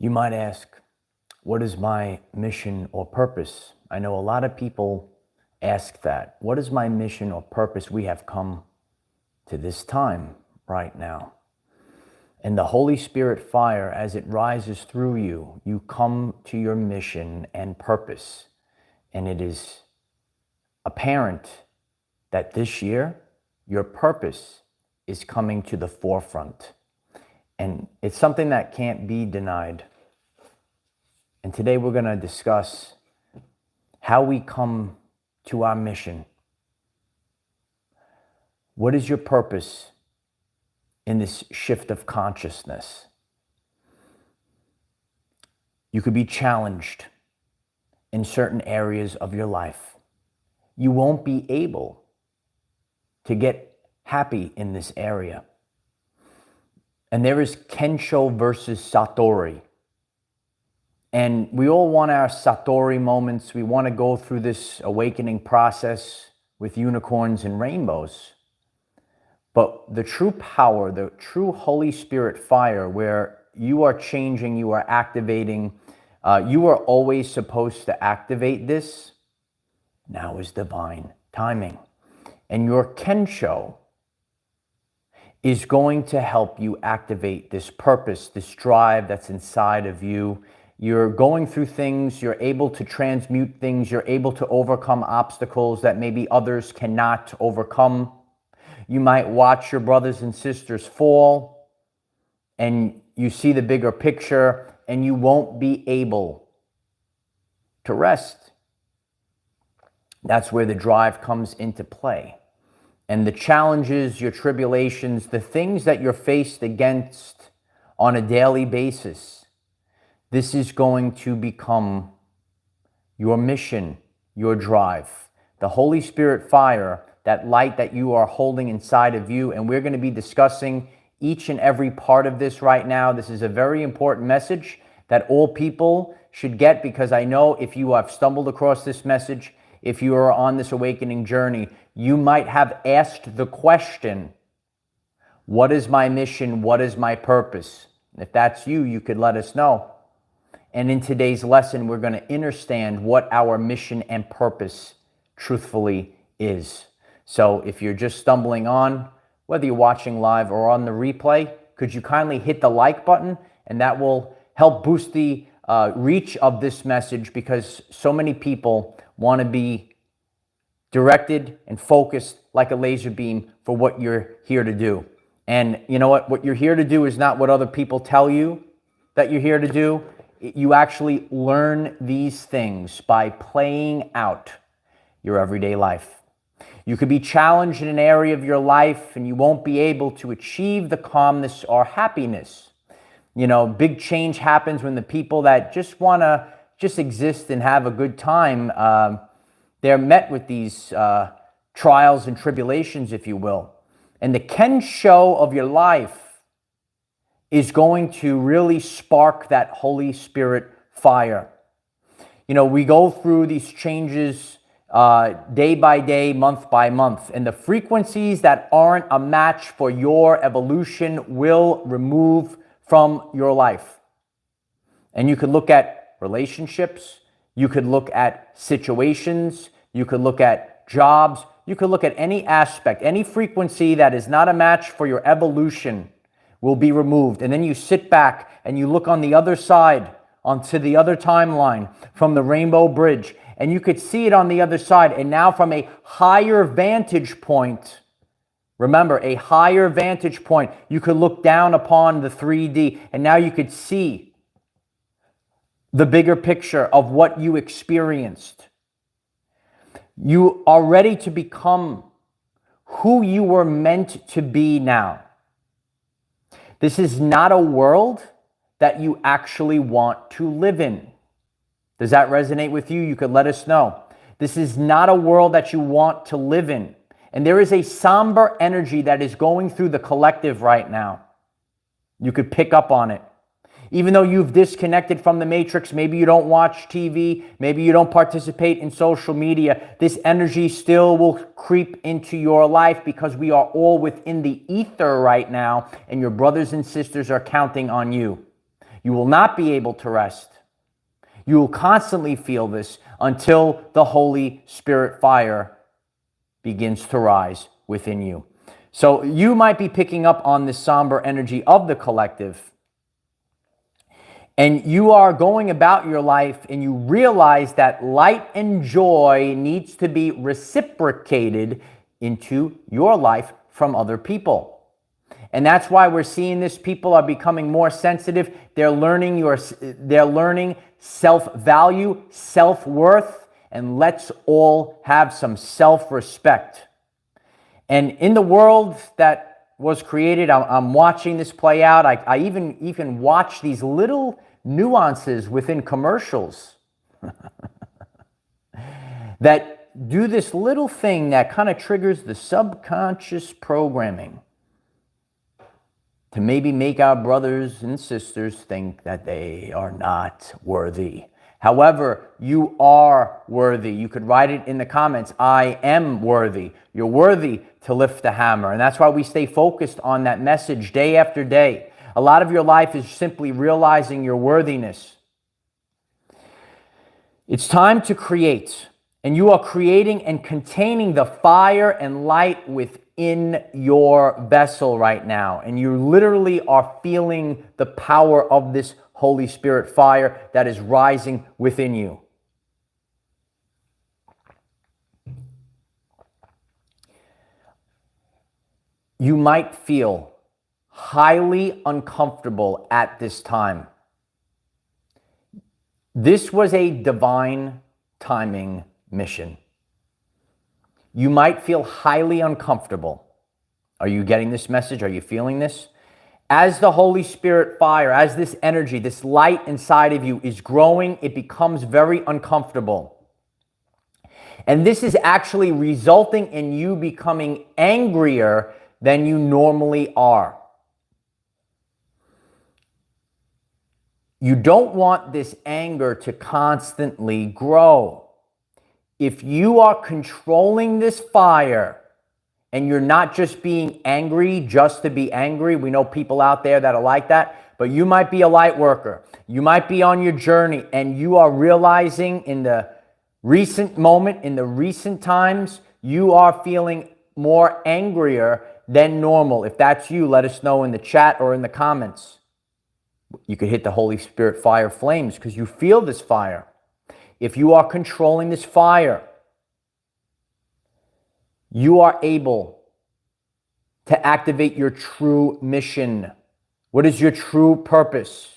You might ask, what is my mission or purpose? I know a lot of people ask that. What is my mission or purpose? We have come to this time right now. And the Holy Spirit fire, as it rises through you, you come to your mission and purpose. And it is apparent that this year, your purpose is coming to the forefront. And it's something that can't be denied. And today we're going to discuss how we come to our mission. What is your purpose in this shift of consciousness? You could be challenged in certain areas of your life. You won't be able to get happy in this area. And there is Kensho versus Satori. And we all want our Satori moments. We want to go through this awakening process with unicorns and rainbows. But the true power, the true Holy Spirit fire, where you are changing, you are activating, you are always supposed to activate this. Now is divine timing. And your Kensho is going to help you activate this purpose, this drive that's inside of you. You're going through things, you're able to transmute things, you're able to overcome obstacles that maybe others cannot overcome. You might watch your brothers and sisters fall, and you see the bigger picture, and you won't be able to rest. That's where the drive comes into play. And the challenges, your tribulations, the things that you're faced against on a daily basis, this is going to become your mission, your drive. The Holy Spirit fire, that light that you are holding inside of you, and we're going to be discussing each and every part of this right now. This is a very important message that all people should get, because I know if you have stumbled across this message, if you are on this awakening journey, you might have asked the question, what is my mission? What is my purpose? If that's you, you could let us know. And in today's lesson, we're going to understand what our mission and purpose truthfully is. So if you're just stumbling on, whether you're watching live or on the replay, could you kindly hit the like button? And that will help boost the reach of this message, because so many people want to be directed and focused like a laser beam for what you're here to do. And you know what you're here to do is not what other people tell you that you're here to do. You actually learn these things by playing out your everyday life. You could be challenged in an area of your life and you won't be able to achieve the calmness or happiness. You know, big change happens when the people that just want to just exist and have a good time, they're met with these trials and tribulations, if you will. And the Kensho of your life is going to really spark that Holy Spirit fire. You know, we go through these changes day by day, month by month, and the frequencies that aren't a match for your evolution will remove from your life. And you could look at relationships, you could look at situations, you could look at jobs, you could look at any aspect, any frequency that is not a match for your evolution will be removed. And then you sit back and you look on the other side, onto the other timeline from the Rainbow Bridge, and you could see it on the other side. And now from a higher vantage point, remember, a higher vantage point, you could look down upon the 3D, and now you could see the bigger picture of what you experienced. You are ready to become who you were meant to be now. This is not a world that you actually want to live in. Does that resonate with you? You could let us know. This is not a world that you want to live in. And there is a somber energy that is going through the collective right now. You could pick up on it. Even though you've disconnected from the matrix, maybe you don't watch TV, maybe you don't participate in social media, this energy still will creep into your life, because we are all within the ether right now, and your brothers and sisters are counting on you. You will not be able to rest. You will constantly feel this until the Holy Spirit fire begins to rise within you. So you might be picking up on this somber energy of the collective, and you are going about your life and you realize that light and joy needs to be reciprocated into your life from other people. And that's why we're seeing this. People are becoming more sensitive. They're learning self-value, self-worth, and let's all have some self-respect. And in the world that was created, I'm watching this play out. I even watch these little nuances within commercials that do this little thing that kind of triggers the subconscious programming to maybe make our brothers and sisters think that they are not worthy. However, you are worthy. You could write it in the comments, I am worthy. You're worthy to lift the hammer. And that's why we stay focused on that message day after day. A lot of your life is simply realizing your worthiness. It's time to create. And you are creating and containing the fire and light within your vessel right now. And you literally are feeling the power of this Holy Spirit fire that is rising within you. You might feel highly uncomfortable at this time. This was a divine timing mission. You might feel highly uncomfortable. Are you getting this message? Are you feeling this? As the Holy Spirit fire, as this energy, this light inside of you is growing, it becomes very uncomfortable. And this is actually resulting in you becoming angrier than you normally are. You don't want this anger to constantly grow. If you are controlling this fire and you're not just being angry just to be angry, we know people out there that are like that, but you might be a light worker. You might be on your journey and you are realizing in the recent moment, in the recent times, you are feeling more angrier than normal. If that's you, let us know in the chat or in the comments. You could hit the Holy Spirit fire flames because you feel this fire. If you are controlling this fire, you are able to activate your true mission. What is your true purpose?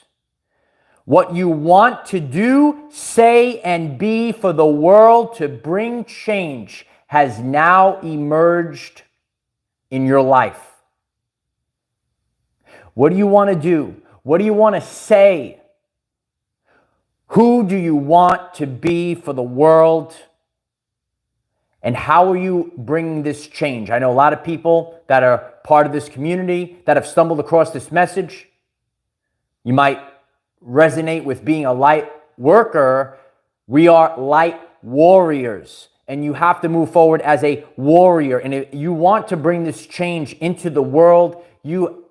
What you want to do, say, and be for the world to bring change has now emerged in your life. What do you want to do? What do you want to say? Who do you want to be for the world? And how are you bringing this change? I know a lot of people that are part of this community that have stumbled across this message. You might resonate with being a light worker. We are light warriors, and you have to move forward as a warrior. And if you want to bring this change into the world, you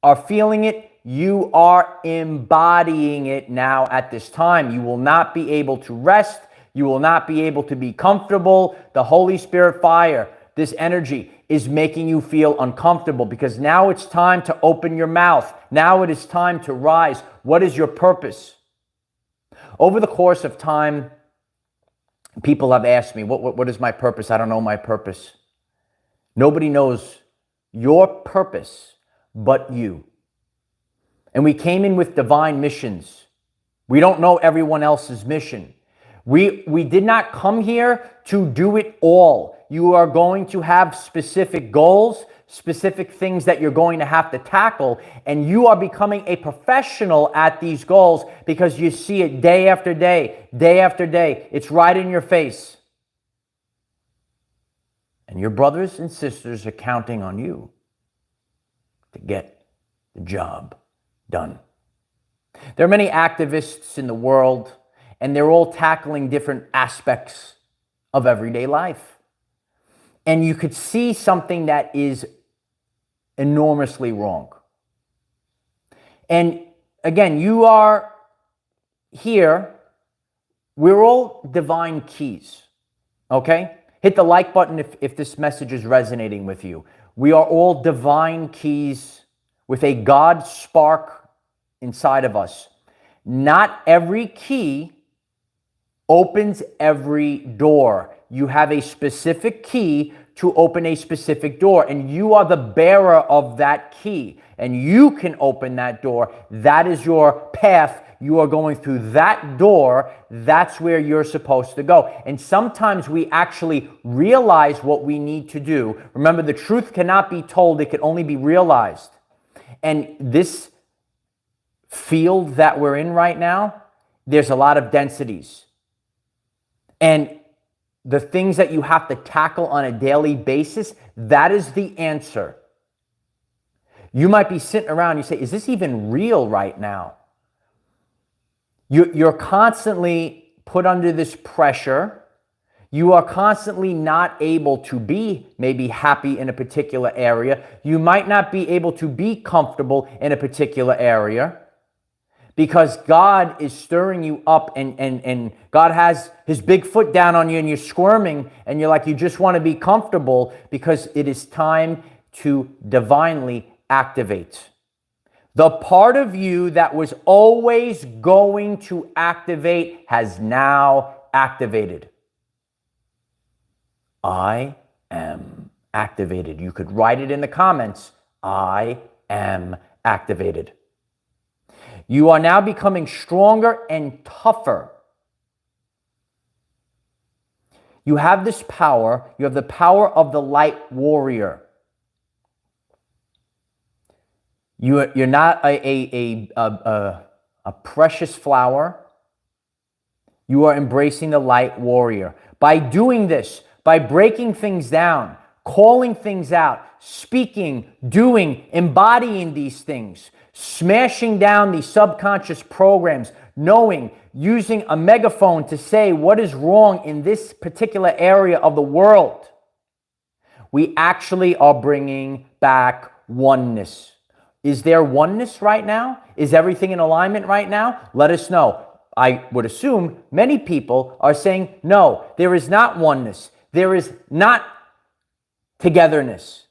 are feeling it. You are embodying it now at this time. You will not be able to rest. You will not be able to be comfortable. The Holy Spirit fire, this energy, is making you feel uncomfortable because now it's time to open your mouth. Now it is time to rise. What is your purpose? Over the course of time, people have asked me, what is my purpose? I don't know my purpose. Nobody knows your purpose but you. And we came in with divine missions. We don't know everyone else's mission. We did not come here to do it all. You are going to have specific goals, specific things that you're going to have to tackle, and you are becoming a professional at these goals because you see it day after day, day after day. It's right in your face. And your brothers and sisters are counting on you to get the job done. There are many activists in the world, and they're all tackling different aspects of everyday life. And you could see something that is enormously wrong. And again, you are here. We're all divine keys, okay? Hit the like button if this message is resonating with you. We are all divine keys with a God spark inside of us. Not every key opens every door. You have a specific key to open a specific door, and you are the bearer of that key, and you can open that door. That is your path. You are going through that door. That's where you're supposed to go. And sometimes we actually realize what we need to do. Remember, the truth cannot be told. It can only be realized. And this field that we're in right now, there's a lot of densities. And the things that you have to tackle on a daily basis, that is the answer. You might be sitting around, you say, is this even real right now? You're constantly put under this pressure. You are constantly not able to be maybe happy in a particular area. You might not be able to be comfortable in a particular area because God is stirring you up and God has his big foot down on you and you're squirming and you're like, you just want to be comfortable because it is time to divinely activate. The part of you that was always going to activate has now activated. I am activated. You could write it in the comments. I am activated. You are now becoming stronger and tougher. You have this power. You have the power of the light warrior. You're not a precious flower. You are embracing the light warrior. By doing this, by breaking things down, calling things out, speaking, doing, embodying these things, smashing down these subconscious programs, knowing, using a megaphone to say what is wrong in this particular area of the world, we actually are bringing back oneness. Is there oneness right now? Is everything in alignment right now? Let us know. I would assume many people are saying, no, there is not oneness. There is not togetherness.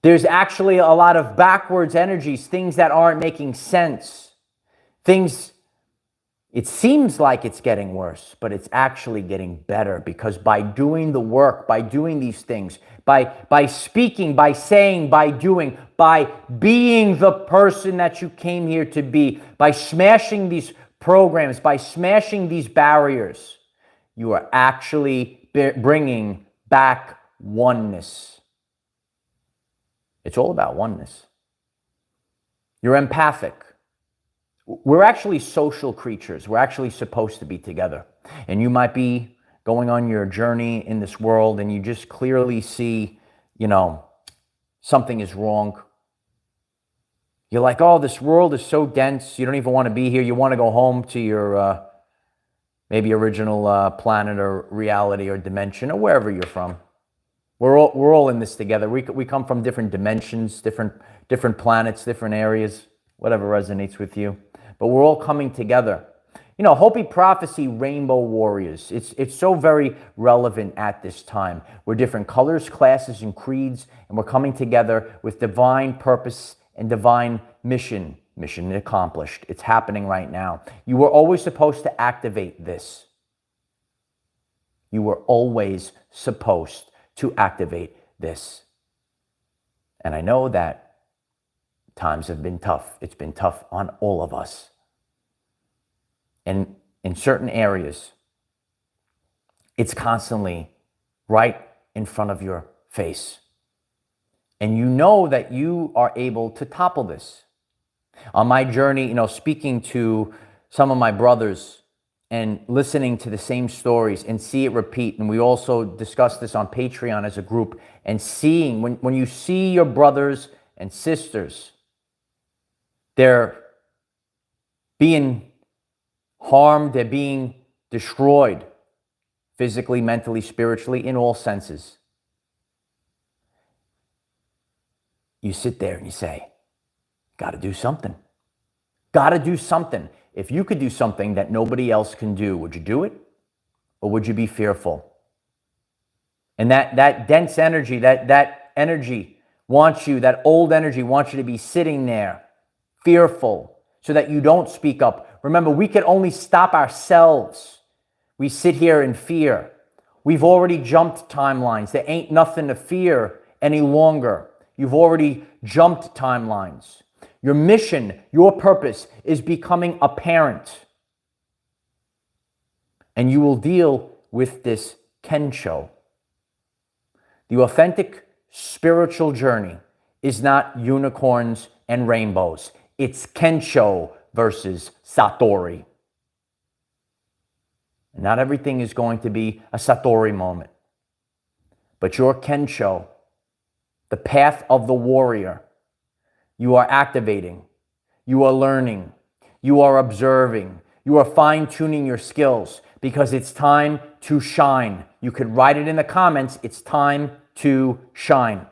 There's actually a lot of backwards energies, things that aren't making sense. Things, it seems like it's getting worse, but it's actually getting better because by doing the work, by doing these things, by speaking, by saying, by doing, by being the person that you came here to be, by smashing these programs, by smashing these barriers, you are actually bringing back oneness. It's all about oneness. You're empathic. We're actually social creatures. We're actually supposed to be together. And you might be going on your journey in this world and you just clearly see, something is wrong. You're like, oh, this world is so dense. You don't even want to be here. You want to go home to your maybe original planet or reality or dimension or wherever you're from. We're all in this together. We come from different dimensions, different planets, different areas, whatever resonates with you. But we're all coming together. Hopi Prophecy Rainbow Warriors. It's so very relevant at this time. We're different colors, classes, and creeds, and we're coming together with divine purpose and divine mission. Mission accomplished. It's happening right now. You were always supposed to activate this. You were always supposed to activate this. And I know that times have been tough. It's been tough on all of us. And in certain areas, it's constantly right in front of your face. And you know that you are able to topple this. On my journey, speaking to some of my brothers and listening to the same stories and see it repeat. And we also discussed this on Patreon as a group. And seeing, when you see your brothers and sisters, they're being harmed, they're being destroyed physically, mentally, spiritually, in all senses. You sit there and you say, got to do something. got to do something. If you could do something that nobody else can do, would you do it? Or would you be fearful? And that dense energy, that energy wants you, that old energy wants you to be sitting there, fearful, so that you don't speak up. Remember, we can only stop ourselves. We sit here in fear. We've already jumped timelines. There ain't nothing to fear any longer. You've already jumped timelines. Your mission, your purpose is becoming apparent. And you will deal with this kensho. The authentic spiritual journey is not unicorns and rainbows. It's kensho versus satori. Not everything is going to be a satori moment. But your kensho, the path of the warrior, you are activating, you are learning, you are observing, you are fine-tuning your skills because it's time to shine. You could write it in the comments, it's time to shine.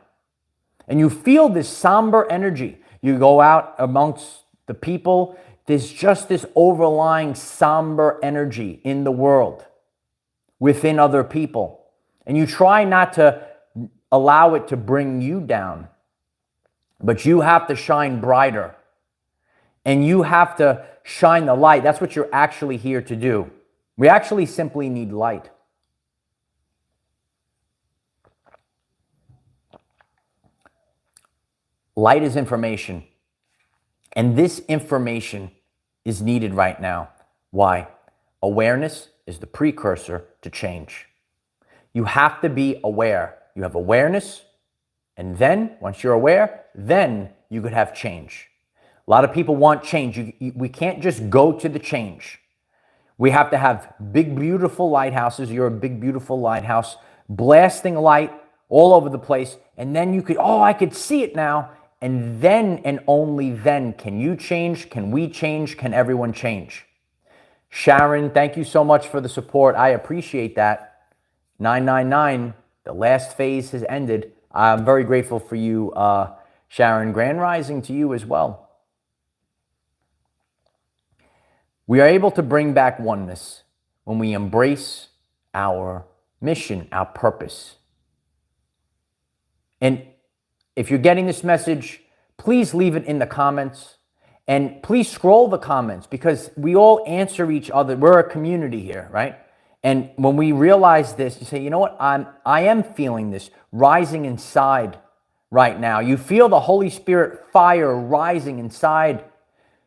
And you feel this somber energy. You go out amongst the people, there's just this overlying somber energy in the world, within other people. And you try not to allow it to bring you down, but you have to shine brighter. And you have to shine the light. That's what you're actually here to do. We actually simply need light. Light is information. And this information is needed right now. Why? Awareness is the precursor to change. You have to be aware. You have awareness, and then, once you're aware, then you could have change. A lot of people want change. We can't just go to the change. We have to have big, beautiful lighthouses. You're a big, beautiful lighthouse, blasting light all over the place, and then you could, oh, I could see it now. And then and only then can you change, can we change, can everyone change. Sharon, thank you so much for the support. I appreciate that. 999, the last phase has ended. I'm very grateful for you, Sharon. Grand rising to you as well. We are able to bring back oneness when we embrace our mission, our purpose. And if you're getting this message, please leave it in the comments. And please scroll the comments because we all answer each other. We're a community here, right? And when we realize this, you say, you know what? I am feeling this rising inside right now. You feel the Holy Spirit fire rising inside.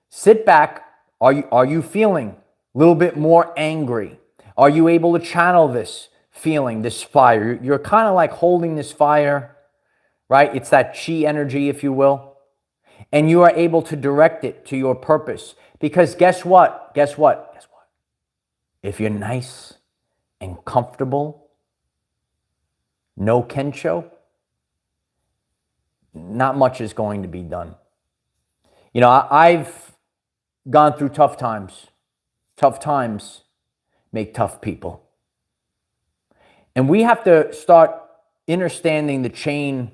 Sit back. Are you feeling a little bit more angry? Are you able to channel this feeling, this fire? You're kind of like holding this fire, right? It's that chi energy, if you will. And you are able to direct it to your purpose. Because guess what? Guess what? Guess what? If you're nice and comfortable, no kensho, not much is going to be done. You know, I've gone through tough times. Tough times make tough people. And we have to start understanding the chain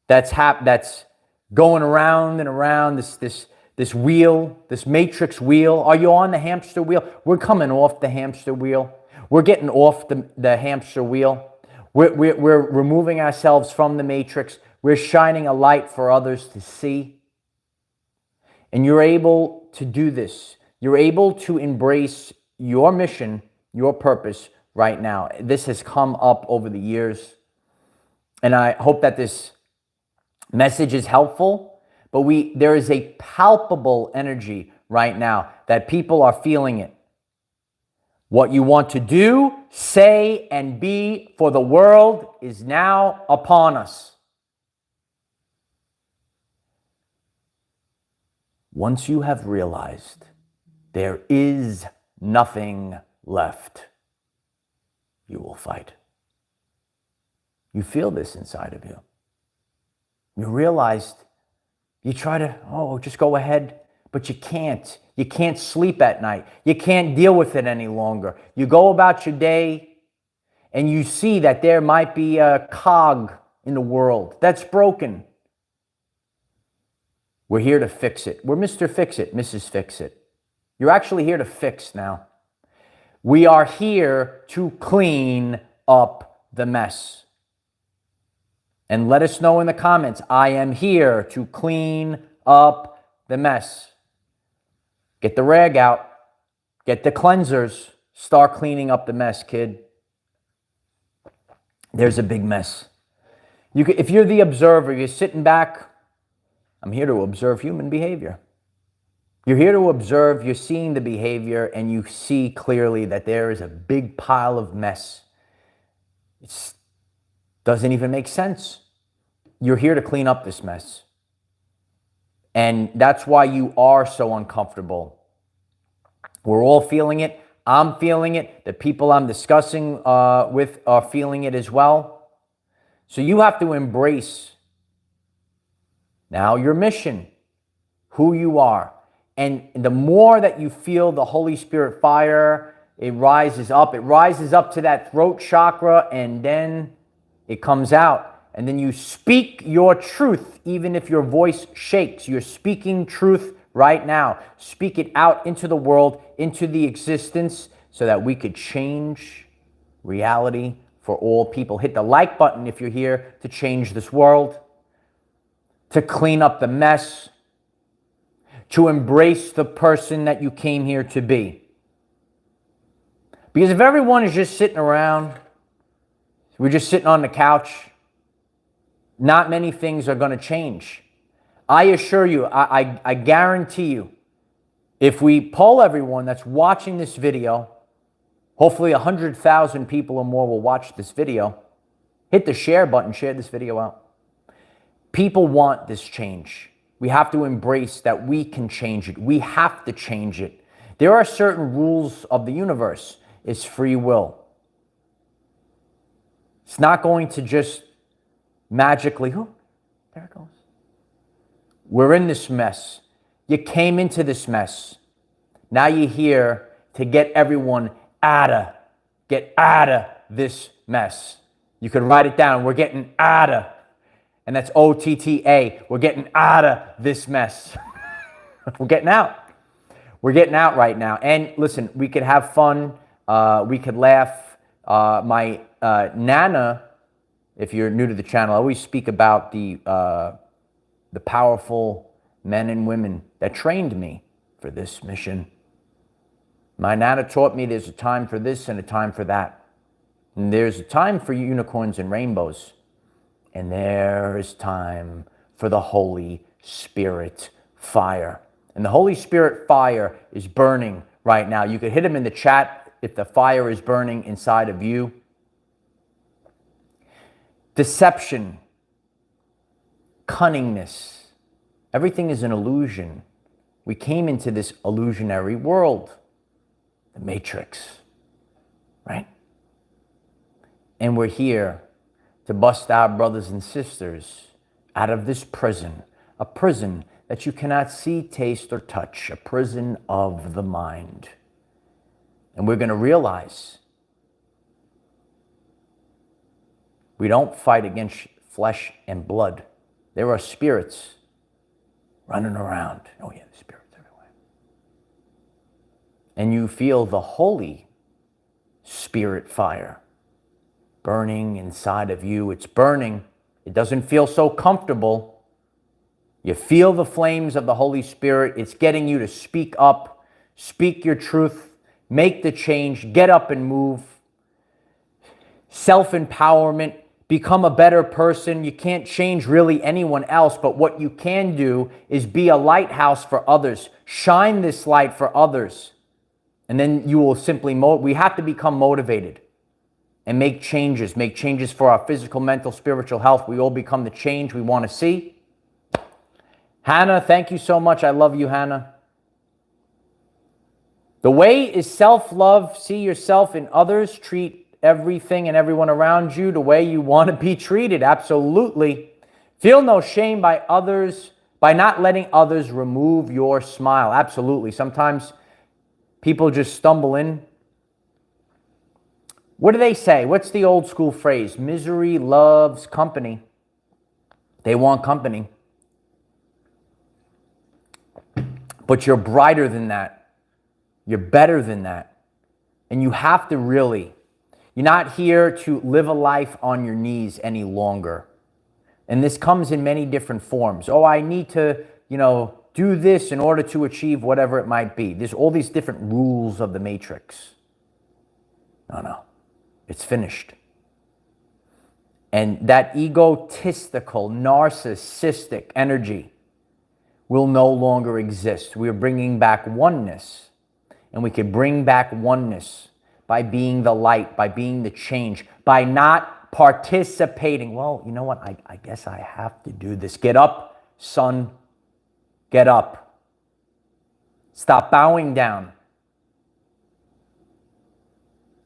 that's going around and around, this wheel, this matrix wheel. Are you on the hamster wheel? We're coming off the hamster wheel. We're getting off the hamster wheel. We're removing ourselves from the matrix. We're shining a light for others to see. And you're able to do this. You're able to embrace your mission, your purpose right now. This has come up over the years. And I hope that this message is helpful, but there is a palpable energy right now that people are feeling it. What you want to do, say, and be for the world is now upon us. Once you have realized there is nothing left, you will fight. You feel this inside of you. You realized, you try to, just go ahead, but you can't. You can't sleep at night. You can't deal with it any longer. You go about your day and you see that there might be a cog in the world that's broken. We're here to fix it. We're Mr. Fix It, Mrs. Fix It. You're actually here to fix now. We are here to clean up the mess. And let us know in the comments, I am here to clean up the mess. Get the rag out. Get the cleansers. Start cleaning up the mess, kid. There's a big mess. If you're the observer, you're sitting back, I'm here to observe human behavior. You're here to observe, you're seeing the behavior, and you see clearly that there is a big pile of mess. It doesn't even make sense. You're here to clean up this mess. And that's why you are so uncomfortable. We're all feeling it. I'm feeling it. The people I'm discussing with are feeling it as well. So you have to embrace now your mission, who you are. And the more that you feel the Holy Spirit fire, it rises up. It rises up to that throat chakra, and then it comes out. And then you speak your truth, even if your voice shakes. You're speaking truth right now. Speak it out into the world, into the existence, so that we could change reality for all people. Hit the like button if you're here to change this world, to clean up the mess, to embrace the person that you came here to be. Because if everyone is just sitting around, we're just sitting on the couch, not many things are going to change. I assure you, I guarantee you, if we poll everyone that's watching this video, hopefully 100,000 people or more will watch this video. Hit the share button, share this video out. People want this change. We have to embrace that we can change it. We have to change it. There are certain rules of the universe. It's free will. It's not going to just magically, there it goes. We're in this mess. You came into this mess. Now you're here to get everyone get out of this mess. You could write it down. We're getting out of, and that's OTTA. We're getting out of this mess. We're getting out. We're getting out right now. And listen, we could have fun. We could laugh. My Nana, if you're new to the channel, I always speak about the powerful men and women that trained me for this mission. My Nana taught me there's a time for this and a time for that. And there's a time for unicorns and rainbows. And there is time for the Holy Spirit fire. And the Holy Spirit fire is burning right now. You could hit him in the chat if the fire is burning inside of you. Deception, cunningness, everything is an illusion. We came into this illusionary world, the Matrix, right? And we're here to bust our brothers and sisters out of this prison, a prison that you cannot see, taste, or touch, a prison of the mind. And we're going to realize we don't fight against flesh and blood. There are spirits running around. Oh yeah, the spirits everywhere. And you feel the Holy Spirit fire burning inside of you. It's burning. It doesn't feel so comfortable. You feel the flames of the Holy Spirit. It's getting you to speak up, speak your truth, make the change, get up and move. Self-empowerment, become a better person. You can't change really anyone else, but what you can do is be a lighthouse for others. Shine this light for others. And then you will simply, we have to become motivated and make changes for our physical, mental, spiritual health. We all become the change we want to see. Hannah, thank you so much. I love you, Hannah. The way is self-love. See yourself in others. Treat everything and everyone around you the way you want to be treated. Absolutely. Feel no shame by not letting others remove your smile. Absolutely. Sometimes people just stumble in. What do they say? What's the old school phrase? Misery loves company. They want company. But you're brighter than that. You're better than that. And you have to really, you're not here to live a life on your knees any longer. And this comes in many different forms. Oh, I need to, do this in order to achieve whatever it might be. There's all these different rules of the matrix. No. It's finished. And that egotistical, narcissistic energy will no longer exist. We are bringing back oneness. And we can bring back oneness by being the light, by being the change, by not participating. Well, you know what? I guess I have to do this. Get up, son. Get up. Stop bowing down.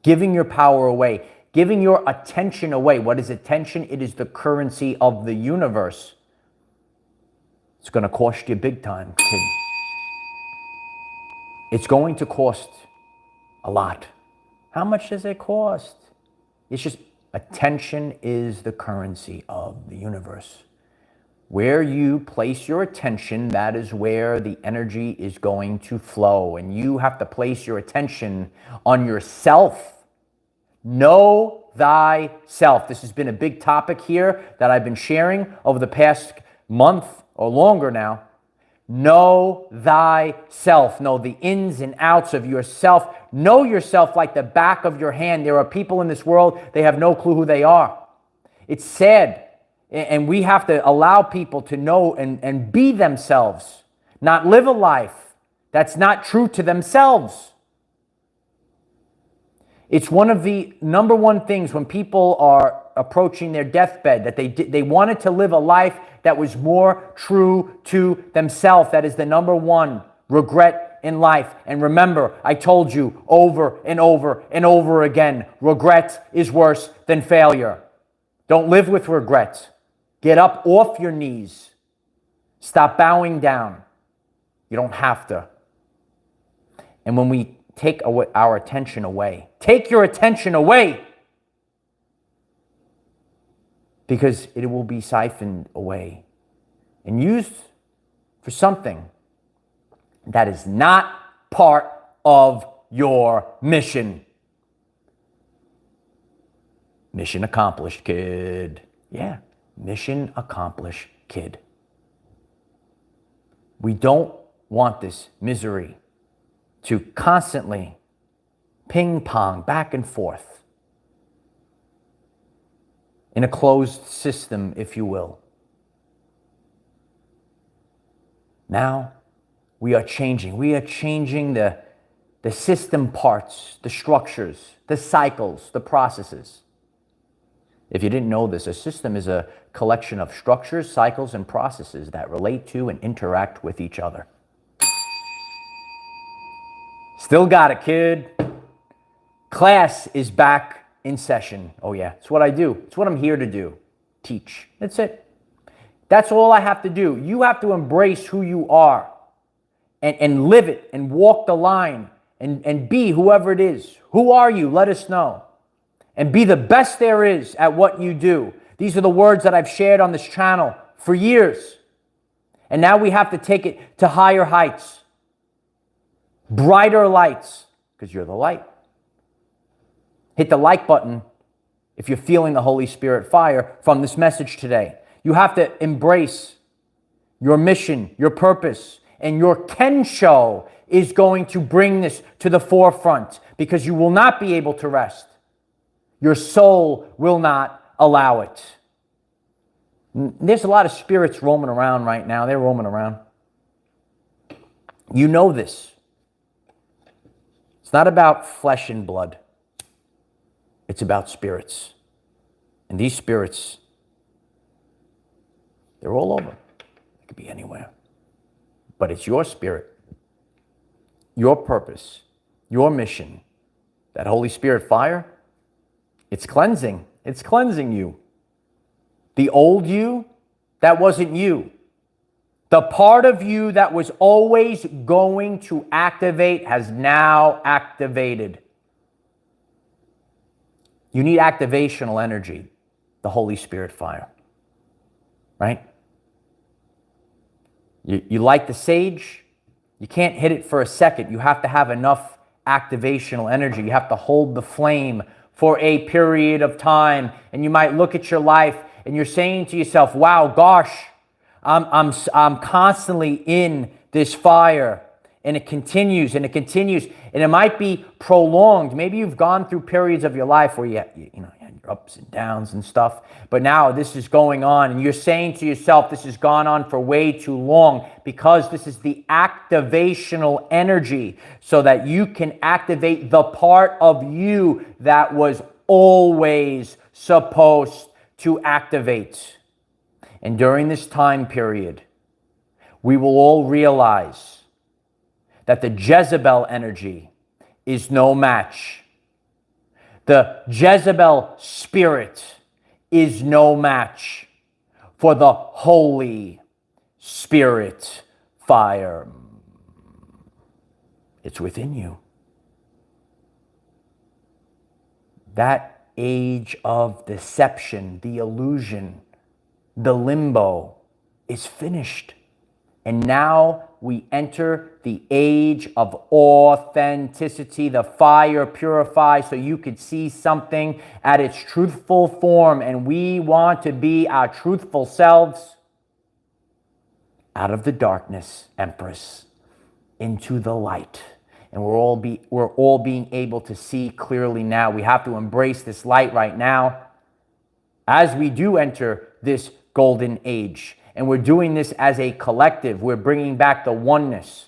Giving your power away. Giving your attention away. What is attention? It is the currency of the universe. It's going to cost you big time, kid. It's going to cost a lot. How much does it cost? It's just attention is the currency of the universe. Where you place your attention, that is where the energy is going to flow. And you have to place your attention on yourself. Know thyself. This has been a big topic here that I've been sharing over the past month or longer now. Know thyself. Know the ins and outs of yourself. Know yourself like the back of your hand. There are people in this world, they have no clue who they are. It's sad. And we have to allow people to know and be themselves, not live a life that's not true to themselves. It's one of the number one things when people are approaching their deathbed, that they wanted to live a life that was more true to themselves. That is the number one regret in life. And remember, I told you over and over and over again, regret is worse than failure. Don't live with regret. Get up off your knees. Stop bowing down. You don't have to. And when we take our attention away, take your attention away, because it will be siphoned away and used for something that is not part of your mission. Mission accomplished, kid. Yeah. Mission accomplished, kid. We don't want this misery to constantly ping pong back and forth in a closed system, if you will. Now we are changing. We are changing the system parts, the structures, the cycles, the processes. If you didn't know this, a system is a collection of structures, cycles, and processes that relate to and interact with each other. Still got it, kid. Class is back in session. Oh yeah, it's what I do. It's what I'm here to do. Teach. That's it. That's all I have to do. You have to embrace who you are and live it and walk the line and be whoever it is. Who are you? Let us know. And be the best there is at what you do. These are the words that I've shared on this channel for years. And now we have to take it to higher heights. Brighter lights, because you're the light. Hit the like button if you're feeling the Holy Spirit fire from this message today. You have to embrace your mission, your purpose, and your Kensho is going to bring this to the forefront, because you will not be able to rest. Your soul will not allow it. There's a lot of spirits roaming around right now. They're roaming around. You know this. It's not about flesh and blood. It's about spirits. And these spirits, they're all over. They could be anywhere. But it's your spirit, your purpose, your mission. That Holy Spirit fire, it's cleansing. It's cleansing you. The old you, that wasn't you. The part of you that was always going to activate has now activated. You need activational energy, the Holy Spirit fire, right? You light the sage, You can't hit it for a second. You have to have enough activational energy. You have to hold the flame for a period of time. And you might look at your life and you're saying to yourself, wow, gosh, I'm constantly in this fire. And it continues and it continues. And it might be prolonged. Maybe you've gone through periods of your life where you had your ups and downs and stuff. But now this is going on. And you're saying to yourself, this has gone on for way too long, because this is the activational energy so that you can activate the part of you that was always supposed to activate. And during this time period, we will all realize that the Jezebel energy is no match. The Jezebel spirit is no match for the Holy Spirit fire. It's within you. That age of deception, the illusion, the limbo is finished. And now we enter the age of authenticity. The fire purifies so you could see something at its truthful form. And we want to be our truthful selves out of the darkness, Empress, into the light. And we're all being able to see clearly now. We have to embrace this light right now as we do enter this golden age. And we're doing this as a collective. We're bringing back the oneness.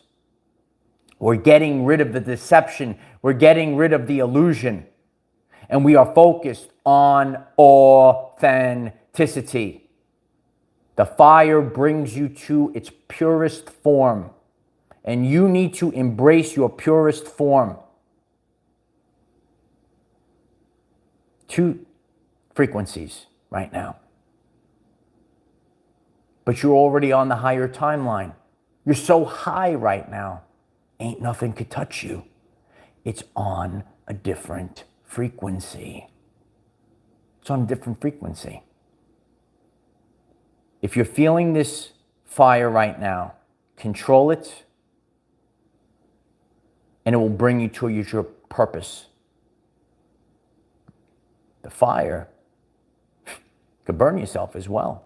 We're getting rid of the deception. We're getting rid of the illusion. And we are focused on authenticity. The fire brings you to its purest form. And you need to embrace your purest form. 2 frequencies right now. But you're already on the higher timeline. You're so high right now. Ain't nothing could touch you. It's on a different frequency. It's on a different frequency. If you're feeling this fire right now, control it, and it will bring you to your purpose. The fire could burn yourself as well.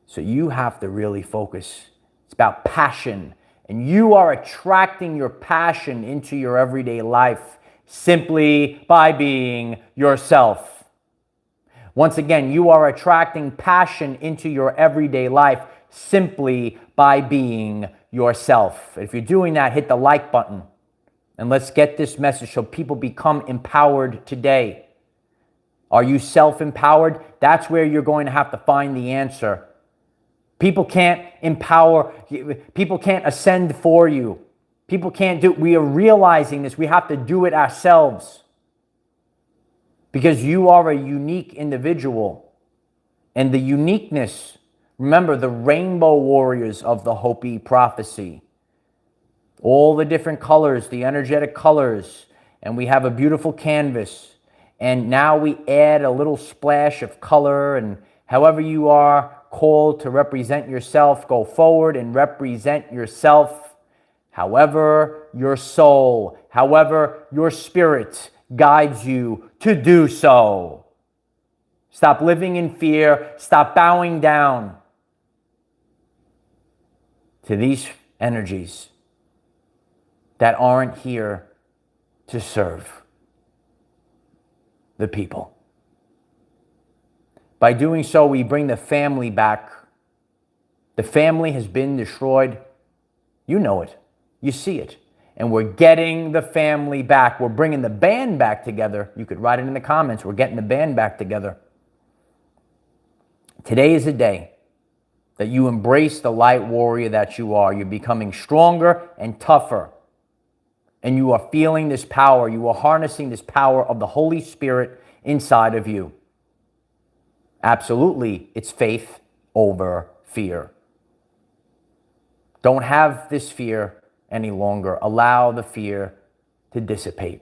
So you have to really focus. It's about passion. And you are attracting your passion into your everyday life simply by being yourself. Once again, you are attracting passion into your everyday life simply by being yourself. If you're doing that, hit the like button. And let's get this message so people become empowered today. Are you self-empowered? That's where you're going to have to find the answer. People can't empower, people can't ascend for you. People can't do it. We are realizing this. We have to do it ourselves. Because you are a unique individual. And the uniqueness, remember the rainbow warriors of the Hopi prophecy. All the different colors, the energetic colors. And we have a beautiful canvas. And now we add a little splash of color, and however you are called to represent yourself, go forward and represent yourself. However your soul, however your spirit guides you to do so. Stop living in fear. Stop bowing down to these energies that aren't here to serve the people. By doing so, we bring the family back. The family has been destroyed. You know it. You see it. And we're getting the family back. We're bringing the band back together. You could write it in the comments. We're getting the band back together. Today is a day that you embrace the light warrior that you are. You're becoming stronger and tougher. And you are feeling this power. You are harnessing this power of the Holy Spirit inside of you. Absolutely, it's faith over fear. Don't have this fear any longer. Allow the fear to dissipate.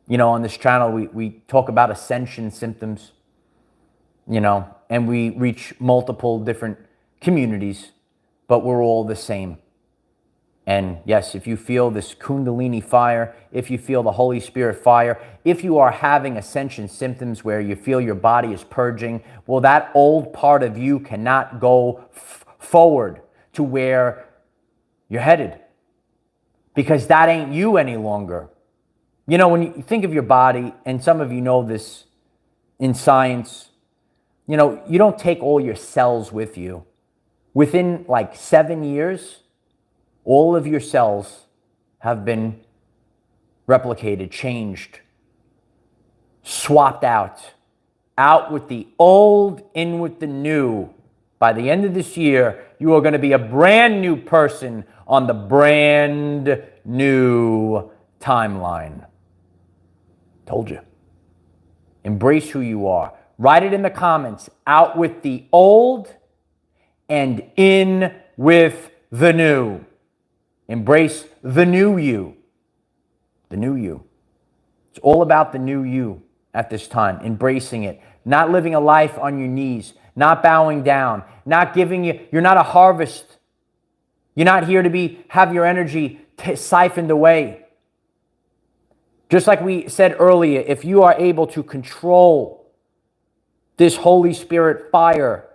You know, on this channel, we talk about ascension symptoms, you know, and we reach multiple different communities, but we're all the same. And yes, if you feel this Kundalini fire, if you feel the Holy Spirit fire, if you are having ascension symptoms where you feel your body is purging, well, that old part of you cannot go forward to where you're headed, because that ain't you any longer. You know, when you think of your body, and some of you know this in science, you know, you don't take all your cells with you. Within like 7 years, all of your cells have been replicated, changed, swapped out with the old, in with the new. By the end of this year, you are going to be a brand new person on the brand new timeline. Told you. Embrace who you are. Write it in the comments. Out with the old and in with the new. Embrace the new you. The new you. It's all about the new you at this time. Embracing it. Not living a life on your knees. Not bowing down. Not giving you. You're not a harvest. You're not here to have your energy siphoned away. Just like we said earlier, if you are able to control this Holy Spirit fire,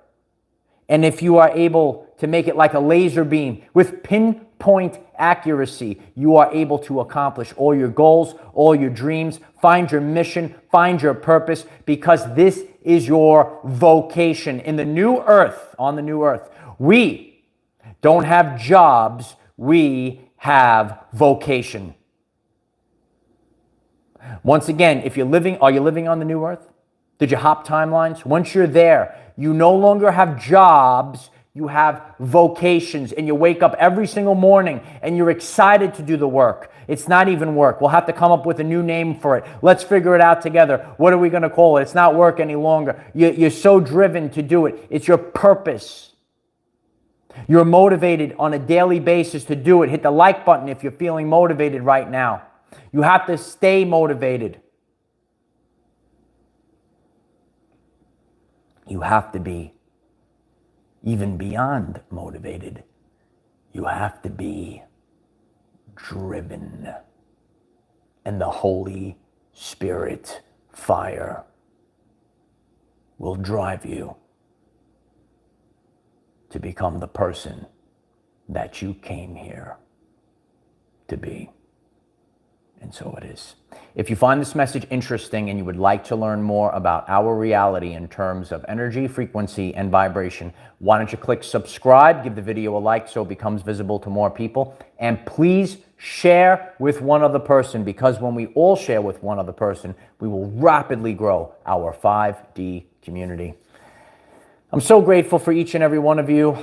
and if you are able to make it like a laser beam with pinpoint accuracy, you are able to accomplish all your goals, all your dreams, find your mission, find your purpose, because this is your vocation. In the new earth, on the new earth, we don't have jobs, we have vocation. Once again, are you living on the new earth? Did you hop timelines? Once you're there, you no longer have jobs, you have vocations, and you wake up every single morning and you're excited to do the work. It's not even work. We'll have to come up with a new name for it. Let's figure it out together. What are we going to call it? It's not work any longer. You're so driven to do it. It's your purpose. You're motivated on a daily basis to do it. Hit the like button if you're feeling motivated right now. You have to stay motivated. You have to be even beyond motivated. You have to be driven. And the Holy Spirit fire will drive you to become the person that you came here to be. And so it is. If you find this message interesting and you would like to learn more about our reality in terms of energy, frequency, and vibration, why don't you click subscribe, give the video a like so it becomes visible to more people, and please share with one other person, because when we all share with one other person, we will rapidly grow our 5D community. I'm so grateful for each and every one of you.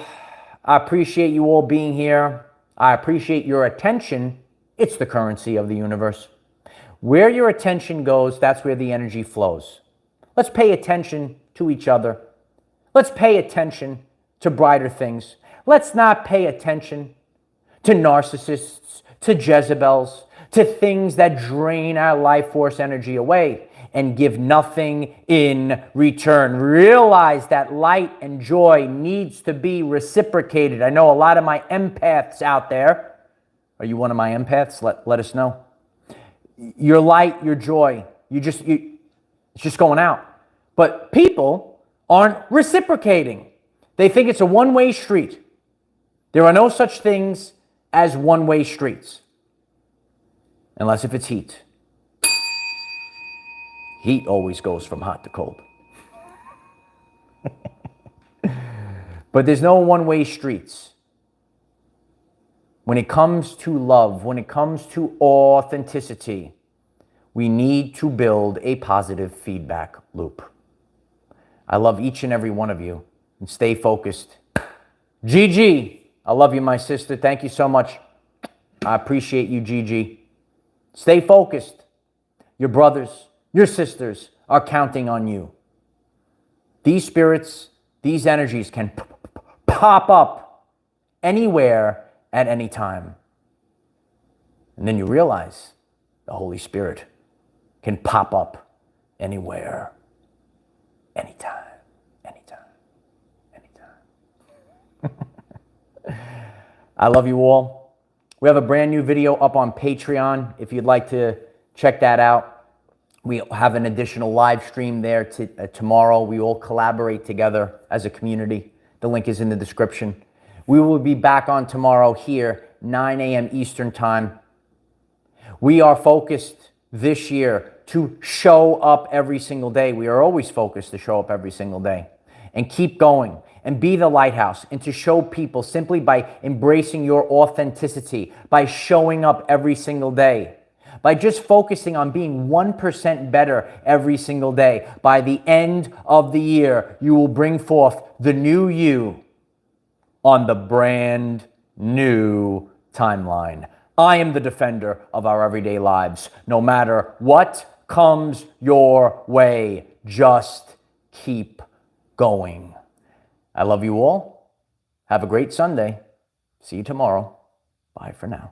I appreciate you all being here. I appreciate your attention. It's the currency of the universe. Where your attention goes, that's where the energy flows. Let's pay attention to each other. Let's pay attention to brighter things. Let's not pay attention to narcissists, to Jezebels, to things that drain our life force energy away and give nothing in return. Realize that light and joy needs to be reciprocated. I know a lot of my empaths out there. Are you one of my empaths? Let us know. Your light, your joy, it's just going out. But people aren't reciprocating. They think it's a one-way street. There are no such things as one-way streets. Unless if it's heat. Heat always goes from hot to cold. But there's no one-way streets. When it comes to love, when it comes to authenticity, we need to build a positive feedback loop. I love each and every one of you, and stay focused. Gigi, I love you, my sister. Thank you so much. I appreciate you, Gigi. Stay focused. Your brothers, your sisters are counting on you. These spirits, these energies can pop up anywhere at any time. And then you realize the Holy Spirit can pop up anywhere, anytime, anytime, anytime. I love you all. We have a brand new video up on Patreon if you'd like to check that out. We have an additional live stream there tomorrow. We all collaborate together as a community. The link is in the description. We will be back on tomorrow here, 9 a.m. Eastern Time. We are focused this year to show up every single day. We are always focused to show up every single day and keep going and be the lighthouse, and to show people simply by embracing your authenticity, by showing up every single day, by just focusing on being 1% better every single day. By the end of the year, you will bring forth the new you on the brand new timeline. I am the defender of our everyday lives. No matter what comes your way, just keep going. I love you all. Have a great Sunday. See you tomorrow. Bye for now.